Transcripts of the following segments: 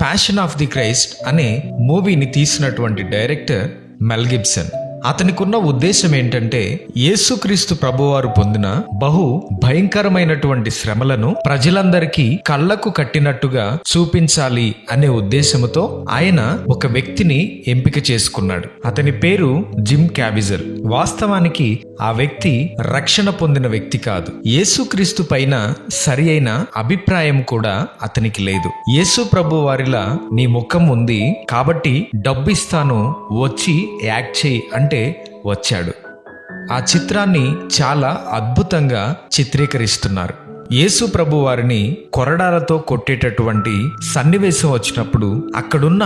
Passion of the Christ అనే మూవీని తీసినటువంటి డైరెక్టర్ మెల్ గిబ్సన్. అతనికున్న ఉద్దేశం ఏంటంటే యేసుక్రీస్తు ప్రభువారు పొందిన బహు భయంకరమైనటువంటి శ్రమలను ప్రజలందరికీ కళ్లకు కట్టినట్టుగా చూపించాలి అనే ఉద్దేశంతో ఆయన ఒక వ్యక్తిని ఎంపిక చేసుకున్నాడు. అతని పేరు జిమ్ క్యావిజల్. వాస్తవానికి ఆ వ్యక్తి రక్షణ పొందిన వ్యక్తి కాదు. యేసుక్రీస్తు పైన సరి అయిన అభిప్రాయం కూడా అతనికి లేదు. యేసు ప్రభు వారిలా నీ ముఖం ఉంది కాబట్టి డబ్బు ఇస్తాను, వచ్చి యాక్ట్ చేయి అంటే వచ్చాడు. ఆ చిత్రాన్ని చాలా అద్భుతంగా చిత్రీకరిస్తున్నారు. యేసు ప్రభు వారిని కొరడాలతో కొట్టేటటువంటి సన్నివేశం వచ్చినప్పుడు అక్కడున్న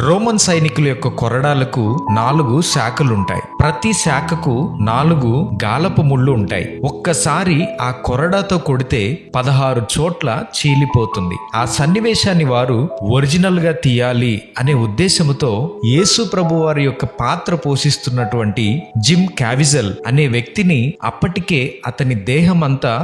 రోమన్ సైనికుల యొక్క కొరడాలకు 4 శాఖలుంటాయి. ప్రతి శాఖకు 4 గాలపు ముళ్ళు ఉంటాయి. ఒక్కసారి ఆ కొరడాతో కొడితే 16 చోట్ల చీలిపోతుంది. ఆ సన్నివేశాన్ని వారు ఒరిజినల్ గా తీయాలి అనే ఉద్దేశంతో యేసు ప్రభు వారి యొక్క పాత్ర పోషిస్తున్నటువంటి జిమ్ క్యావిజల్ అనే వ్యక్తిని అప్పటికే అతని దేహమంతా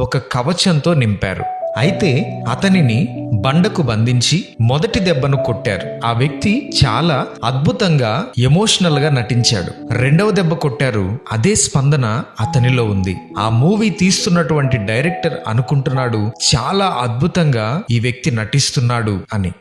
ఒక కవచంతో నింపారు. అయితే అతనిని బండకు బంధించి మొదటి దెబ్బను కొట్టారు. ఆ వ్యక్తి చాలా అద్భుతంగా ఎమోషనల్ గా నటించాడు. రెండవ దెబ్బ కొట్టారు, అదే స్పందన అతనిలో ఉంది. ఆ మూవీ తీస్తున్నటువంటి డైరెక్టర్ అనుకుంటున్నాడు చాలా అద్భుతంగా ఈ వ్యక్తి నటిస్తున్నాడు అని.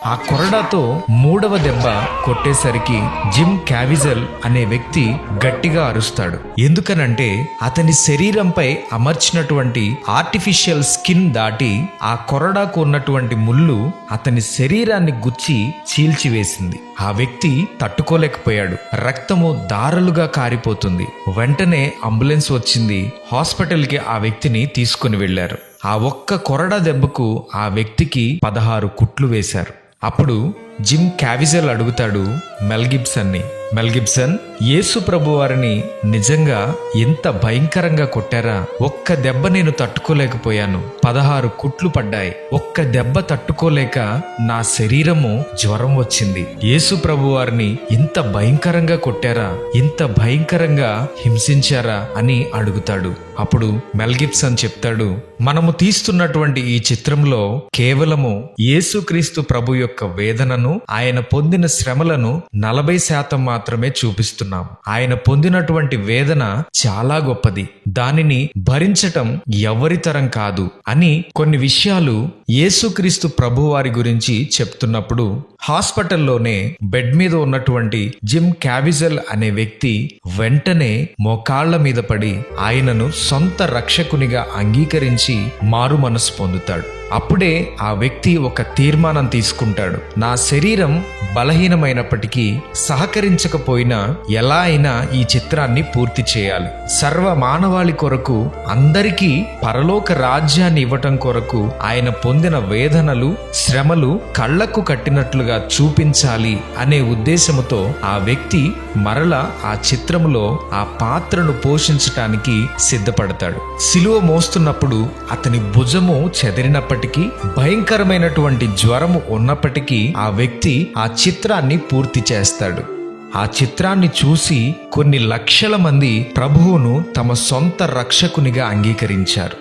ఆ కొరడాతో 3వ దెబ్బ కొట్టేసరికి జిమ్ క్యావిజల్ అనే వ్యక్తి గట్టిగా అరుస్తాడు. ఎందుకనంటే అతని శరీరంపై అమర్చినటువంటి ఆర్టిఫిషియల్ స్కిన్ దాటి ఆ కొరడాకు ఉన్నటువంటి ముళ్ళు అతని శరీరాన్ని గుచ్చి చీల్చివేసింది. ఆ వ్యక్తి తట్టుకోలేకపోయాడు. రక్తము దారలుగా కారిపోతుంది. వెంటనే అంబులెన్స్ వచ్చింది. హాస్పిటల్కి ఆ వ్యక్తిని తీసుకుని వెళ్లారు. ఆ ఒక్క కొరడా దెబ్బకు ఆ వ్యక్తికి 16 కుట్లు వేశారు. అప్పుడు జిమ్ క్యావిజల్ అడుగుతాడు మెల్ గిబ్సన్ని, మెల్ గిబ్సన్, యేసు ప్రభు వారిని నిజంగా ఎంత భయంకరంగా కొట్టారా? ఒక్క దెబ్బ నేను తట్టుకోలేకపోయాను. 16 కుట్లు పడ్డాయి. ఒక్క దెబ్బ తట్టుకోలేక నా శరీరము జ్వరం వచ్చింది. యేసు ప్రభు వారిని ఇంత భయంకరంగా కొట్టారా? ఇంత భయంకరంగా హింసించారా అని అడుగుతాడు. అప్పుడు మెల్ గిబ్సన్ చెప్తాడు, మనము తీస్తున్నటువంటి ఈ చిత్రంలో కేవలము యేసుక్రీస్తు ప్రభు యొక్క వేదనను, ఆయన పొందిన శ్రమలను 40% మాత్రమే చూపిస్తున్నాం. ఆయన పొందినటువంటి వేదన చాలా గొప్పది. దానిని భరించటం ఎవరి తరం కాదు అని కొన్ని విషయాలు యేసుక్రీస్తు ప్రభు వారి గురించి చెప్తున్నప్పుడు హాస్పిటల్లోనే బెడ్ మీద ఉన్నటువంటి జిమ్ క్యావిజల్ అనే వ్యక్తి వెంటనే మోకాళ్ల మీద పడి ఆయనను సొంత రక్షకునిగా అంగీకరించి మారు మనసు పొందుతాడు. అప్పుడే ఆ వ్యక్తి ఒక తీర్మానం తీసుకుంటాడు. నా శరీరం బలహీనమైనప్పటికీ సహకరించకపోయినా ఎలా అయినా ఈ చిత్రాన్ని పూర్తి చేయాలి. సర్వ మానవాళి కొరకు, అందరికీ పరలోక రాజ్యాన్ని ఇవ్వటం కొరకు ఆయన పొందిన వేదనలు, శ్రమలు కళ్లకు కట్టినట్లుగా చూపించాలి అనే ఉద్దేశముతో ఆ వ్యక్తి మరలా ఆ చిత్రములో ఆ పాత్రను పోషించటానికి సిద్ధపడతాడు. సిలువ మోస్తున్నప్పుడు అతని భుజము చెదిరినప్పటికీ, భయంకరమైనటువంటి జ్వరము ఉన్నప్పటికీ ఆ వ్యక్తి ఆ చిత్రాన్ని పూర్తి చేస్తాడు. ఆ చిత్రాన్ని చూసి కొన్ని లక్షల మంది ప్రభువును తమ సొంత రక్షకునిగా అంగీకరించారు.